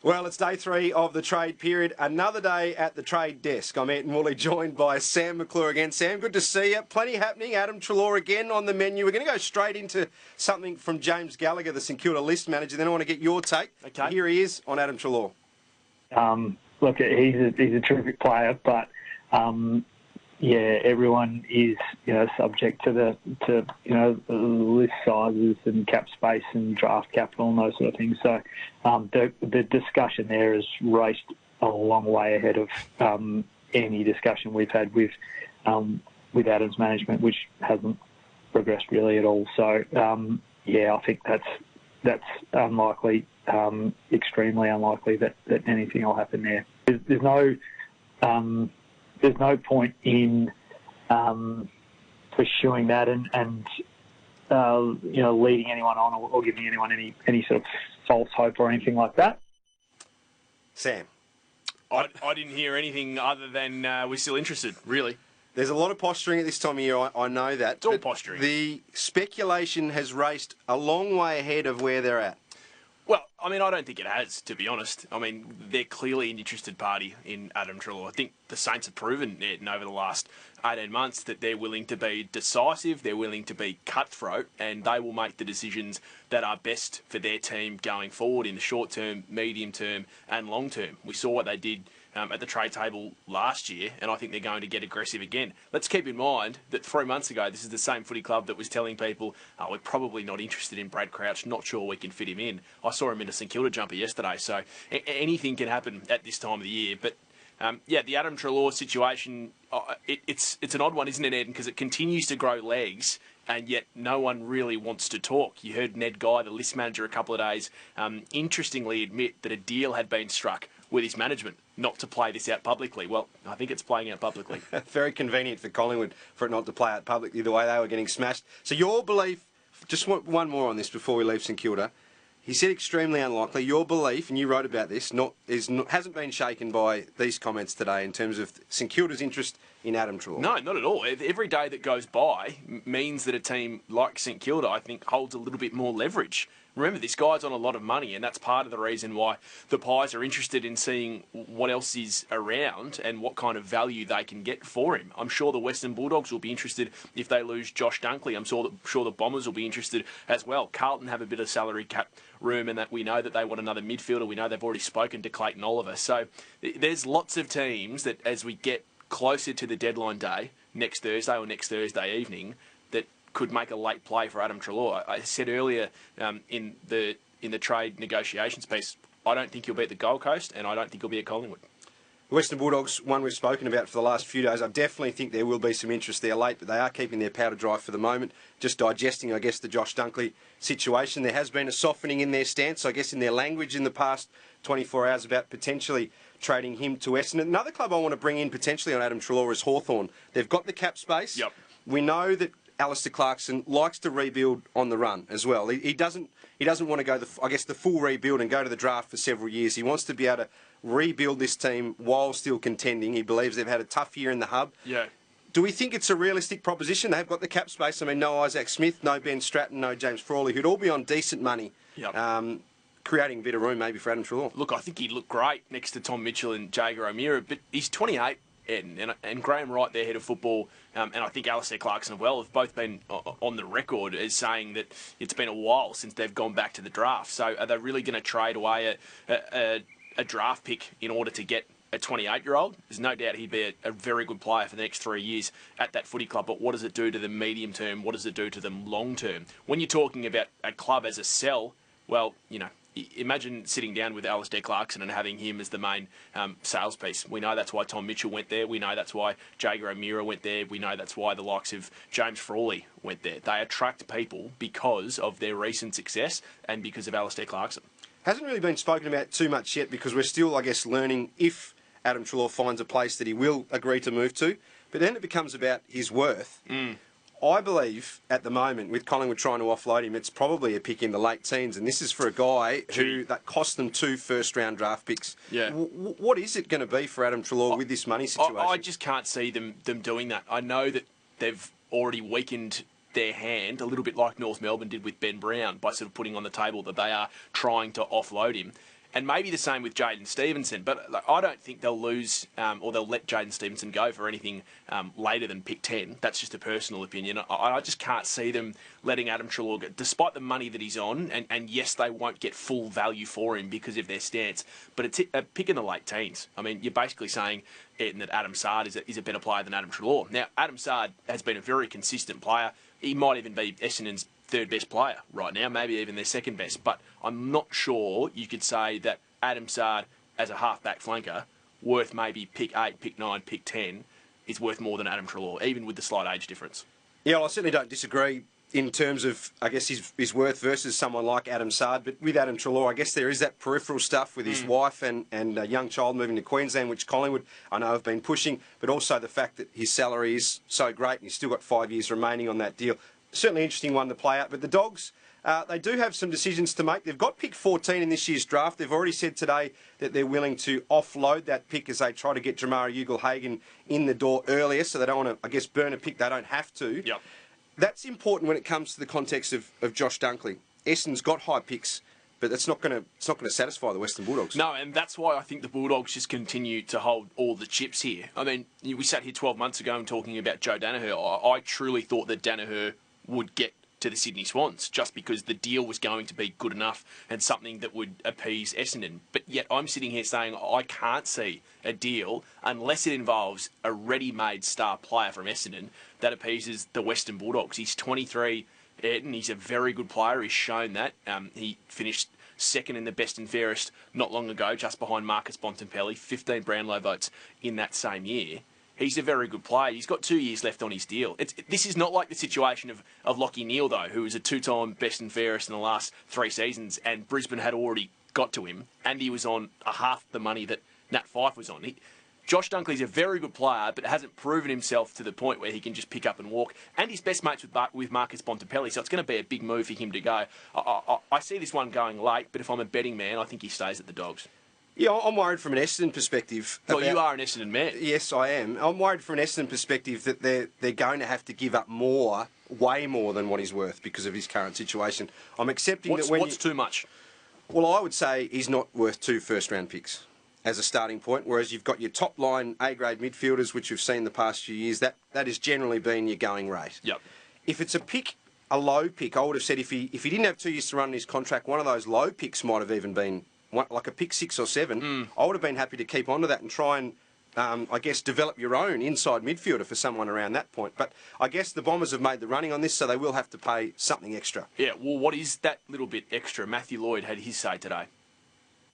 Well, it's day 3 of the trade period. Another day at the trade desk. I'm Ayrton Woolley, joined by Sam McClure again. Sam, good to see you. Plenty happening. Adam Treloar again on the menu. We're going to go straight into something from James Gallagher, the St Kilda list manager. Then I want to get your take. Okay. Here he is on Adam Treloar. Look, he's a terrific player, but everyone is subject to the list sizes and cap space and draft capital and those sort of things. So the discussion there has raced a long way ahead of any discussion we've had with Adam's management, which hasn't progressed really at all. So I think that's unlikely, extremely unlikely that anything will happen there. There's no point in pursuing that and leading anyone on or giving anyone any sort of false hope or anything like that. Sam. I didn't hear anything other than we're still interested, really. There's a lot of posturing at this time of year, I know that. It's all posturing. The speculation has raced a long way ahead of where they're at. Well, I don't think it has, to be honest. They're clearly an interested party in Adam Treloar. I think the Saints have proven it over the last 18 months that they're willing to be decisive, they're willing to be cutthroat, and they will make the decisions that are best for their team going forward in the short term, medium term, and long term. We saw what they did at the trade table last year, and I think they're going to get aggressive again. Let's keep in mind that 3 months ago, this is the same footy club that was telling people, we're probably not interested in Brad Crouch, not sure we can fit him in. I saw him in a St Kilda jumper yesterday, so anything can happen at this time of the year. But the Adam Treloar situation, it's an odd one, isn't it, Ed? Because it continues to grow legs, and yet no one really wants to talk. You heard Ned Guy, the list manager, a couple of days, interestingly admit that a deal had been struck with his management not to play this out publicly. Well, I think it's playing out publicly. Very convenient for Collingwood for it not to play out publicly the way they were getting smashed. So your belief, just one more on this before we leave St Kilda. He said extremely unlikely. Your belief, and you wrote about this, hasn't been shaken by these comments today in terms of St Kilda's interest in Adam Treloar. No, not at all. Every day that goes by means that a team like St Kilda, I think, holds a little bit more leverage. Remember, this guy's on a lot of money, and that's part of the reason why the Pies are interested in seeing what else is around and what kind of value they can get for him. I'm sure the Western Bulldogs will be interested if they lose Josh Dunkley. I'm sure the Bombers will be interested as well. Carlton have a bit of salary cap room, and that we know that they want another midfielder. We know they've already spoken to Clayton Oliver. So there's lots of teams that, as we get closer to the deadline day, next Thursday or next Thursday evening, that could make a late play for Adam Treloar. I said earlier in the trade negotiations piece, I don't think he'll be at the Gold Coast, and I don't think he'll be at Collingwood. The Western Bulldogs, one we've spoken about for the last few days. I definitely think there will be some interest there late, but they are keeping their powder dry for the moment, just digesting, I guess, the Josh Dunkley situation. There has been a softening in their stance, I guess, in their language in the past 24 hours about potentially trading him to Essendon. Another club I want to bring in potentially on Adam Treloar is Hawthorn. They've got the cap space. Yep. We know that Alistair Clarkson likes to rebuild on the run as well. He doesn't want to go the full rebuild and go to the draft for several years. He wants to be able to rebuild this team while still contending. He believes they've had a tough year in the hub. Yeah. Do we think it's a realistic proposition? They've got the cap space. No Isaac Smith, no Ben Stratton, no James Frawley, who'd all be on decent money. Yep. Creating a bit of room maybe for Adam Treloar. Look, I think he'd look great next to Tom Mitchell and Jaeger O'Meara, but he's 28. And Graham Wright, their head of football, and I think Alistair Clarkson as well, have both been on the record as saying that it's been a while since they've gone back to the draft. So are they really going to trade away a draft pick in order to get a 28-year-old? There's no doubt he'd be a very good player for the next 3 years at that footy club, but what does it do to them medium term? What does it do to them long term? When you're talking about a club as a sell, well, imagine sitting down with Alistair Clarkson and having him as the main sales piece. We know that's why Tom Mitchell went there. We know that's why Jaeger O'Meara went there. We know that's why the likes of James Frawley went there. They attract people because of their recent success and because of Alistair Clarkson. Hasn't really been spoken about too much yet because we're still, I guess, learning if Adam Treloar finds a place that he will agree to move to. But then it becomes about his worth. I believe at the moment, with Collingwood trying to offload him, it's probably a pick in the late teens, and this is for a guy that cost them 2 first-round draft picks. Yeah. What is it going to be for Adam Treloar with this money situation? I just can't see them doing that. I know that they've already weakened their hand, a little bit like North Melbourne did with Ben Brown, by sort of putting on the table that they are trying to offload him. And maybe the same with Jaden Stevenson, but I don't think they'll lose or they'll let Jaden Stevenson go for anything later than pick 10. That's just a personal opinion. I just can't see them letting Adam Treloar go, despite the money that he's on, and yes, they won't get full value for him because of their stance, but it's a pick in the late teens. I mean, you're basically saying, Ayrton, that Adam Sard is a better player than Adam Treloar. Now, Adam Sard has been a very consistent player. He might even be Essendon's third best player right now, maybe even their second best. But I'm not sure you could say that Adam Sard as a half-back flanker, worth maybe pick 8, pick 9, pick 10, is worth more than Adam Treloar, even with the slight age difference. Yeah, well, I certainly don't disagree in terms of, I guess, his worth versus someone like Adam Sard. But with Adam Treloar, I guess there is that peripheral stuff with his wife and a young child moving to Queensland, which Collingwood, I know, have been pushing, but also the fact that his salary is so great and he's still got 5 years remaining on that deal. Certainly interesting one to play out. But the Dogs, they do have some decisions to make. They've got pick 14 in this year's draft. They've already said today that they're willing to offload that pick as they try to get Jamarra Ugle-Hagan in the door earlier, so they don't want to, I guess, burn a pick they don't have to. Yep. That's important when it comes to the context of Josh Dunkley. Essendon's got high picks, but it's not going to satisfy the Western Bulldogs. No, and that's why I think the Bulldogs just continue to hold all the chips here. I mean, we sat here 12 months ago and talking about Joe Daniher. I truly thought that Daniher would get to the Sydney Swans just because the deal was going to be good enough and something that would appease Essendon. But yet I'm sitting here saying I can't see a deal unless it involves a ready-made star player from Essendon that appeases the Western Bulldogs. He's 23, Ayrton. He's a very good player. He's shown that. He finished second in the best and fairest not long ago, just behind Marcus Bontempelli, 15 Brownlow votes in that same year. He's a very good player. He's got 2 years left on his deal. This is not like the situation of Lachie Neale, though, who was a 2-time best and fairest in the last 3 seasons, and Brisbane had already got to him, and he was on half the money that Nat Fyfe was on. Josh Dunkley's a very good player, but hasn't proven himself to the point where he can just pick up and walk. And he's best mates with Marcus Bontempelli, so it's going to be a big move for him to go. I see this one going late, but if I'm a betting man, I think he stays at the Dogs. Yeah, I'm worried from an Essendon perspective. Well, you are an Essendon man. Yes, I am. I'm worried from an Essendon perspective that they're going to have to give up more, way more than what he's worth because of his current situation. I'm accepting what's too much? Well, I would say he's not worth 2 first-round picks as a starting point, whereas you've got your top-line A-grade midfielders, which we've seen the past few years. That has generally been your going rate. Yep. If it's a low pick, I would have said if he didn't have 2 years to run in his contract, one of those low picks might have even been like a pick 6 or 7, I would have been happy to keep on to that and try and, I guess, develop your own inside midfielder for someone around that point. But I guess the Bombers have made the running on this, so they will have to pay something extra. Yeah, well, what is that little bit extra? Matthew Lloyd had his say today.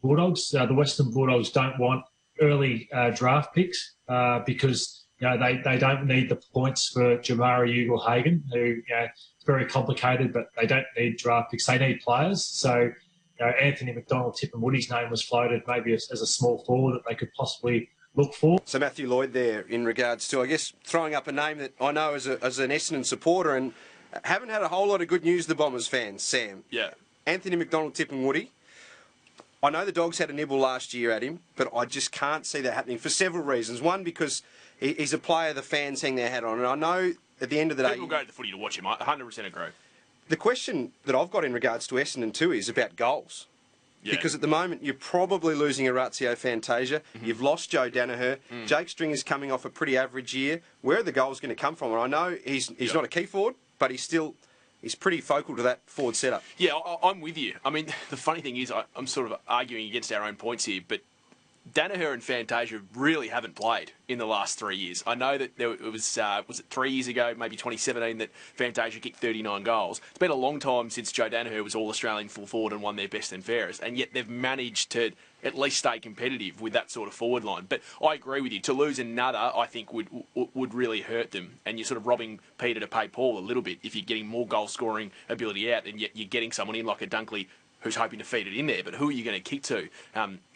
Bulldogs, the Western Bulldogs don't want early draft picks because they don't need the points for Jamarra Ugle-Hagan, who it's very complicated, but they don't need draft picks. They need players. So Anthony McDonald-Tipungwuti's name was floated maybe as a small forward that they could possibly look for. So Matthew Lloyd there in regards to, I guess, throwing up a name that I know as an Essendon supporter and haven't had a whole lot of good news, the Bombers fans, Sam. Yeah. Anthony McDonald-Tipungwuti. I know the Dogs had a nibble last year at him, but I just can't see that happening for several reasons. One, because he's a player the fans hang their hat on, and I know at the end of the day... People go to the footy to watch him. I 100% agree. The question that I've got in regards to Essendon too is about goals. Yeah. Because at the moment, you're probably losing Orazio Fantasia. Mm-hmm. You've lost Joe Daniher. Jake Stringer's coming off a pretty average year. Where are the goals going to come from? And I know he's not a key forward, but he's pretty focal to that forward setup. Yeah, I'm with you. I mean, the funny thing is I'm sort of arguing against our own points here, but Daniher and Fantasia really haven't played in the last 3 years. I know that it was it 3 years ago, maybe 2017, that Fantasia kicked 39 goals. It's been a long time since Joe Daniher was All-Australian full forward and won their best and fairest, and yet they've managed to at least stay competitive with that sort of forward line. But I agree with you. To lose another, I think, would really hurt them, and you're sort of robbing Peter to pay Paul a little bit if you're getting more goal-scoring ability out, and yet you're getting someone in like a Dunkley who's hoping to feed it in there, but who are you going to kick to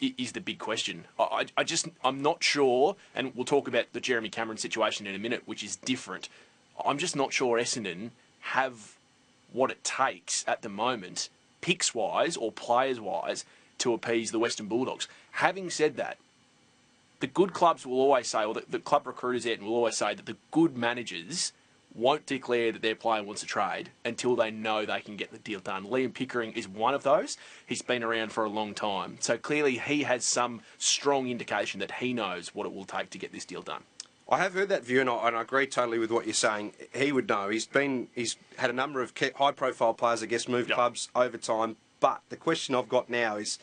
is the big question. I'm not sure, and we'll talk about the Jeremy Cameron situation in a minute, which is different. I'm just not sure Essendon have what it takes at the moment, picks-wise or players-wise, to appease the Western Bulldogs. Having said that, the good clubs will always say, or the club recruiters out will always say that the good managers won't declare that their player wants to trade until they know they can get the deal done. Liam Pickering is one of those. He's been around for a long time. So clearly he has some strong indication that he knows what it will take to get this deal done. I have heard that view, and I agree totally with what you're saying. He would know. He's had a number of high-profile players, I guess, move clubs over time. But the question I've got now is,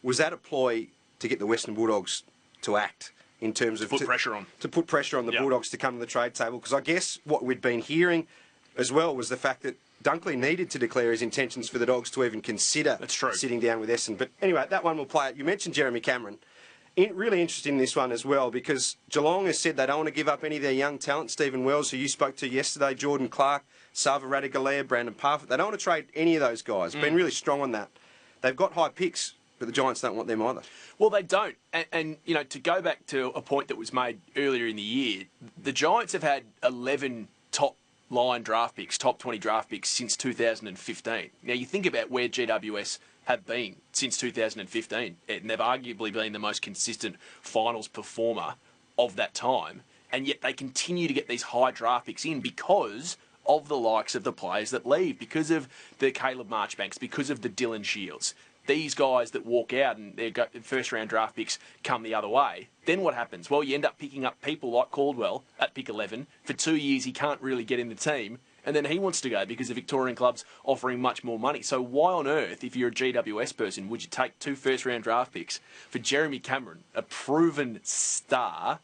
was that a ploy to get the Western Bulldogs to act in terms of put pressure on the Bulldogs to come to the trade table? Because I guess what we'd been hearing as well was the fact that Dunkley needed to declare his intentions for the Dogs to even consider sitting down with Essendon. But anyway, that one will play out. You mentioned Jeremy Cameron. Really interested in this one as well, because Geelong has said they don't want to give up any of their young talent. Stephen Wells, who you spoke to yesterday, Jordan Clark, Sava Radigalea, Brandon Parfitt. They don't want to trade any of those guys. Been really strong on that. They've got high picks, but the Giants don't want them either. Well, they don't. And you know, to go back to a point that was made earlier in the year, the Giants have had 11 top-line draft picks, top 20 draft picks since 2015. Now, you think about where GWS have been since 2015, and they've arguably been the most consistent finals performer of that time, and yet they continue to get these high draft picks in because of the likes of the players that leave, because of the Caleb Marchbanks, because of the Dylan Shields. These guys that walk out and their first-round draft picks come the other way. Then what happens? Well, you end up picking up people like Caldwell at pick 11. For 2 years, he can't really get in the team, and then he wants to go because the Victorian club's offering much more money. So why on earth, if you're a GWS person, would you take 2 first-round draft picks for Jeremy Cameron, a proven star,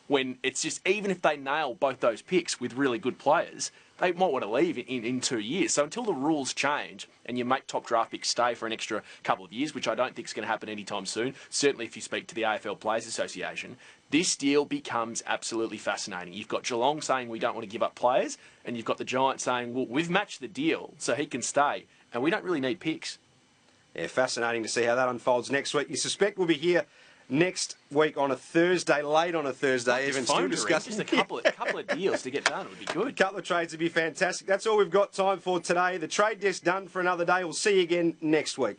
when it's just, even if they nail both those picks with really good players, they might want to leave in 2 years. So until the rules change and you make top draft picks stay for an extra couple of years, which I don't think is going to happen anytime soon, certainly if you speak to the AFL Players Association, this deal becomes absolutely fascinating. You've got Geelong saying we don't want to give up players, and you've got the Giants saying, well, we've matched the deal so he can stay, and we don't really need picks. Yeah, fascinating to see how that unfolds next week. You suspect we'll be here next week on a Thursday, late on a Thursday, even still discussing. Just a couple of deals to get done would be good. A couple of trades would be fantastic. That's all we've got time for today. The trade desk done for another day. We'll see you again next week.